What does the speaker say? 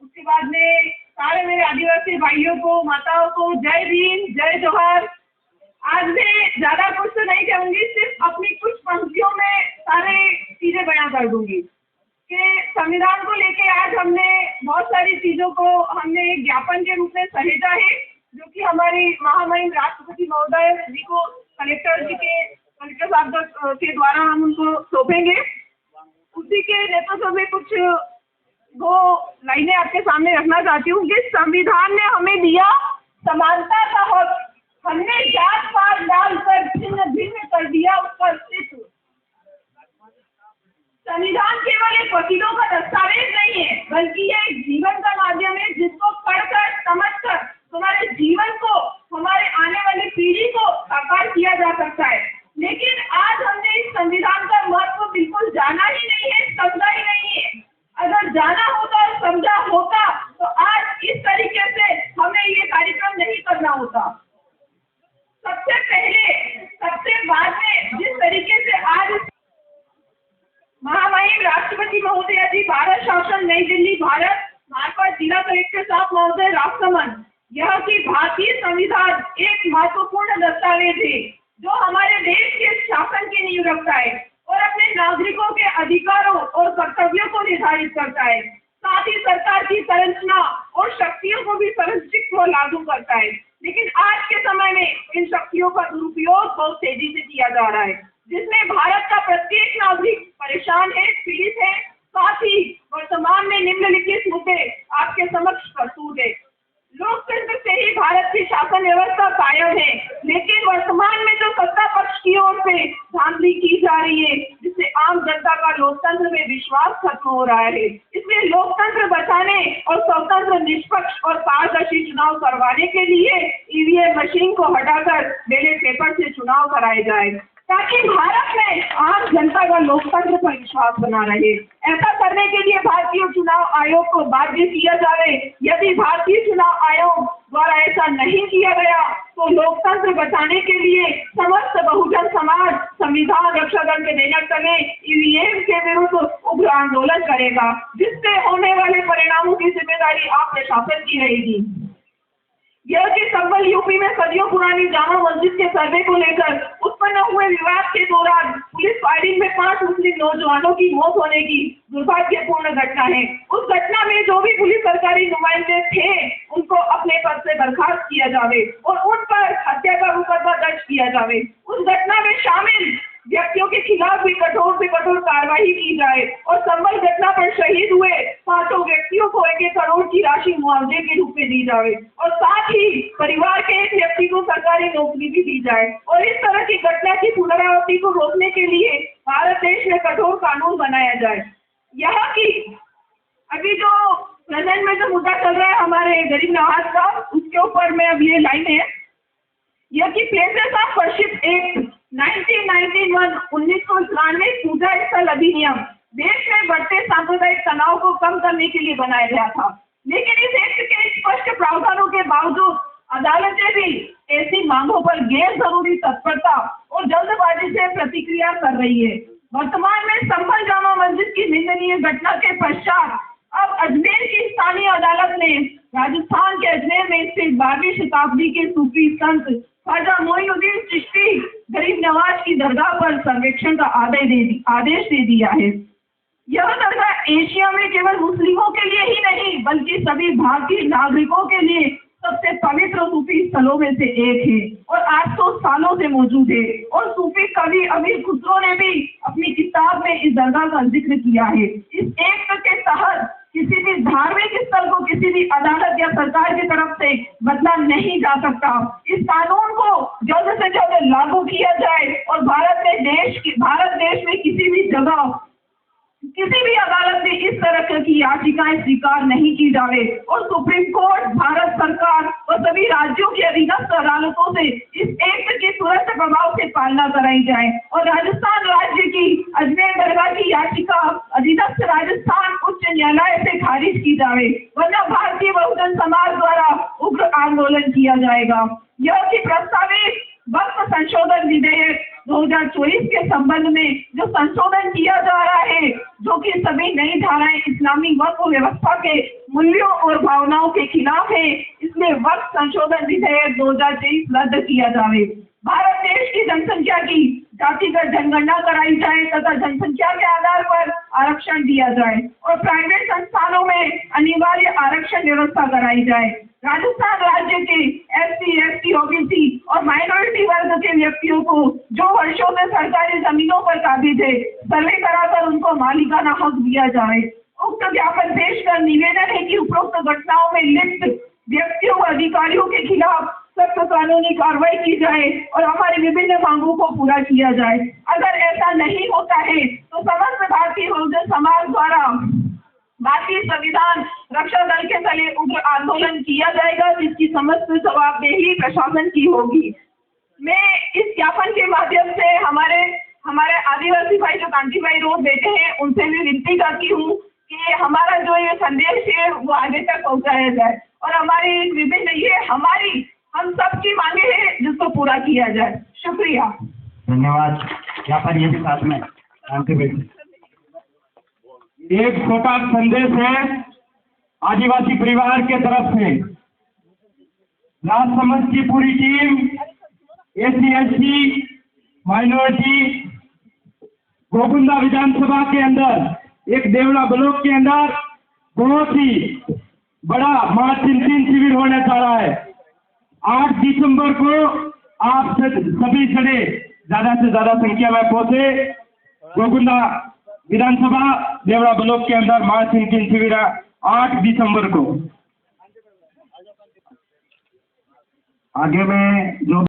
उसके बाद में सारे मेरे आदिवासी भाइयों को, माताओं को जय भीम, जय जोहार। आज मैं ज्यादा कुछ तो नहीं कहूंगी, सिर्फ अपनी कुछ पंक्तियों में सारे चीजें बयां कर दूंगी कि संविधान को लेके आज हमने बहुत सारी चीजों को हमने एक ज्ञापन के रूप में सहेजा है, जो कि हमारी महामहिम राष्ट्रपति महोदय जी को कलेक्टर साहब के द्वारा हम उनको सौंपेंगे। उसी के नेतृत्व में कुछ वो लाइनें आपके सामने रखना चाहती हूँ कि संविधान ने हमें दिया समानता का हक, हमने जात पात डालकर छिन्न भिन्न कर दिया उसका अस्तित्व। संविधान केवल एक वकीलों का दस्तावेज नहीं है, बल्कि यह एक जीवन का माध्यम है जिसको पढ़कर समझकर तुम्हारे जीवन को, हमारे आने वाली पीढ़ी को साकार किया जा सकता है। लेकिन आज हमने इस संविधान का महत्व बिल्कुल जाना ही नहीं है, समझा ही नहीं है। अगर जाना होता और समझा होता तो आज इस तरीके से हमें ये कार्यक्रम नहीं करना होता। सबसे पहले, सबसे बाद में जिस तरीके से आज महामहिम राष्ट्रपति महोदय जी, भारत शासन नई दिल्ली भारत, मार्फत जिला कलेक्टर साहब महोदय राष्ट्रमंच, यह कि भारतीय संविधान एक महत्वपूर्ण दस्तावेज है जो हमारे देश के शासन की नींव रखता है और अपने नागरिकों के अधिकारों और कर्तव्यों को निर्धारित करता है। साथ ही सरकार की संरचना और शक्तियों को भी संरक्षित व लागू करता है। लेकिन आज के समय में इन शक्तियों का दुरुपयोग बहुत तेजी से किया जा रहा है, जिसमें भारत का प्रत्येक नागरिक परेशान है, पीड़ित है। साथ ही वर्तमान में निम्नलिखित मुद्दे आपके समक्ष प्रस्तुत है। लोकतंत्र से ही भारत की शासन व्यवस्था कायम है, लेकिन वर्तमान में जो सत्ता पक्ष की ओर से धांधली की जा रही है, जिससे आम जनता का लोकतंत्र में विश्वास खत्म हो रहा है। इसलिए लोकतंत्र बचाने और स्वतंत्र, निष्पक्ष और पारदर्शी चुनाव करवाने के लिए ईवीएम मशीन को हटाकर बैलेट पेपर से चुनाव कराए जाए, ताकि भारत में आम जनता का लोकतंत्र पर विश्वास बना रहे। ऐसा करने के लिए भारतीय चुनाव आयोग को बाध्य किया जाए। यदि भारतीय चुनाव आयोग द्वारा ऐसा नहीं किया गया तो लोकतंत्र बचाने के लिए समस्त बहुजन समाज संविधान रक्षा दल के नेतृत्व में ईवीएम के विरुद्ध उग्र आंदोलन करेगा, जिससे होने वाले परिणामों की जिम्मेदारी आप प्रशासन की रहेगी। यह कि संबल यूपी में सदियों पुरानी जामा मस्जिद के सर्वे को लेकर उत्पन्न हुए विवाद के दौरान पुलिस फायरिंग में 5 मुस्लिम नौजवानों की मौत होने की दुर्भाग्यपूर्ण घटना है। उस घटना में जो भी पुलिस सरकारी नुमाइंदे थे उनको अपने पद से बर्खास्त किया जावे और उन पर हत्या का मुकदमा दर्ज किया जावे। उस घटना में शामिल व्यक्तियों के खिलाफ भी कठोर से कठोर कार्रवाई की जाए और संबल घटना पर शहीद हुए 5 व्यक्तियों को 1 करोड़ की राशि मुआवजे के रूप में दी जाए और साथ ही परिवार के एक व्यक्ति को सरकारी नौकरी भी दी जाए। और इस तरह की घटना की पुनरावृत्ति को रोकने के लिए भारत देश में कठोर कानून बनाया जाए। यह कि अभी जो प्रेजेंट में जो मुद्दा चल रहा है हमारे गरीब नवाज का, उसके ऊपर में अब ये लाइन है, यह कि प्लेसेस ऑफ वर्शिप एक्ट 1991 पूजा स्थल अधिनियम देश में बढ़ते सांप्रदायिक तनाव को कम करने के लिए बनाया गया था। लेकिन इस एक्ट के स्पष्ट प्रावधानों के बावजूद अदालतें भी ऐसी मांगों पर गैर जरूरी तत्परता और जल्दबाजी से प्रतिक्रिया कर रही है। वर्तमान में संबल जामा मस्जिद की निंदनीय घटना के पश्चात अब अजमेर की स्थानीय अदालत ने राजस्थान के अजमेर में स्थित 12वीं शताब्दी के सूफी संत ख्वाजा मोइनुद्दीन चिश्ती गरीब नवाज की दरगाह पर सर्वेक्षण का आदेश दे दिया है। यह दरगाह एशिया में केवल मुस्लिमों के लिए ही नहीं बल्कि सभी भारतीय नागरिकों के लिए सबसे पवित्र सूफी स्थलों में से एक है और 800 सालों से मौजूद है। और सूफी कवि अमीर खुसरो ने भी अपनी किताब में इस दरगाह का जिक्र किया है। इस एक्ट के तहत किसी भी धार्मिक स्थल को किसी भी अदालत या सरकार की तरफ से बदला नहीं जा सकता। इस कानून को जल्द से जल्द लागू किया जाए और भारत देश में किसी भी जगह किसी भी अदालत में इस तरह की याचिकाएं स्वीकार नहीं की जाए और सुप्रीम कोर्ट, भारत सरकार और सभी राज्यों की अधीनस्थ अदालतों से इस एक्ट की तुरंत प्रभाव से पालना कराई जाए और राजस्थान राज्य की अजमेर दरगाह की याचिका अधीनस्थ राजस्थान उच्च न्यायालय से खारिज की जाए, वरना भारतीय बहुजन समाज द्वारा उग्र आंदोलन किया जाएगा। यह कि प्रस्तावित वक्फ संशोधन विधेयक 2024 के संबंध में जो संशोधन किया जा रहा है जो कि सभी नई धाराएं इस्लामी वक्फ व्यवस्था के मूल्यों और भावनाओं के खिलाफ है, इसलिए वक्फ संशोधन विधेयक 2023 रद्द किया जाए। भारत देश की जनसंख्या की जातिगत जनगणना कराई जाए तथा जनसंख्या के आधार पर आरक्षण दिया जाए और प्राइवेट संस्थानों में अनिवार्य आरक्षण व्यवस्था कराई जाए। राजस्थान राज्य के SC, ST, OBC और माइनॉरिटी वर्ग के व्यक्तियों को जो वर्षों से सरकारी जमीनों पर काबिज है, सर्वे कराकर उनको मालिकाना हक दिया जाए। उक्त ज्ञापन पेश कर निवेदन है कि उपरोक्त घटनाओं में लिप्त व्यक्तियों व अधिकारियों के खिलाफ सख्त कानूनी कार्रवाई की जाए और हमारी विभिन्न मांगों को पूरा किया जाए। अगर ऐसा नहीं होता है तो समस्त भारतीय बहुजन समाज द्वारा भारतीय संविधान रक्षा दल के तले उग्र आंदोलन किया जाएगा, जिसकी समस्त जवाबदेही प्रशासन की होगी। मैं इस ज्ञापन के माध्यम से हमारे आदिवासी भाई जो कांटी भाई रोड बैठे हैं, उनसे भी विनती करती हूँ कि हमारा जो ये संदेश है वो आगे तक पहुँचाया जाए और हमारी विभिन्न हम सबकी मांगे हैं जिसको पूरा किया जाए। शुक्रिया, धन्यवाद। ज्ञापन ये भी साथ में कांटी भाई। एक छोटा संदेश है आदिवासी परिवार के तरफ से। राजसमंद की पूरी team, SC, ST, minority, Gogunda Vidhan Sabha के अंदर एक देवला ब्लॉक के अंदर बहुत ही बड़ा महाचिंतन शिविर होने जा रहा है। 8 दिसंबर को आप सभी जने ज्यादा से ज्यादा संख्या में पहुंचे। गोकुंदा विधानसभा देवड़ा ब्लॉक के अंदर महाचिंतन शिविर 8 दिसंबर को। आगे में जो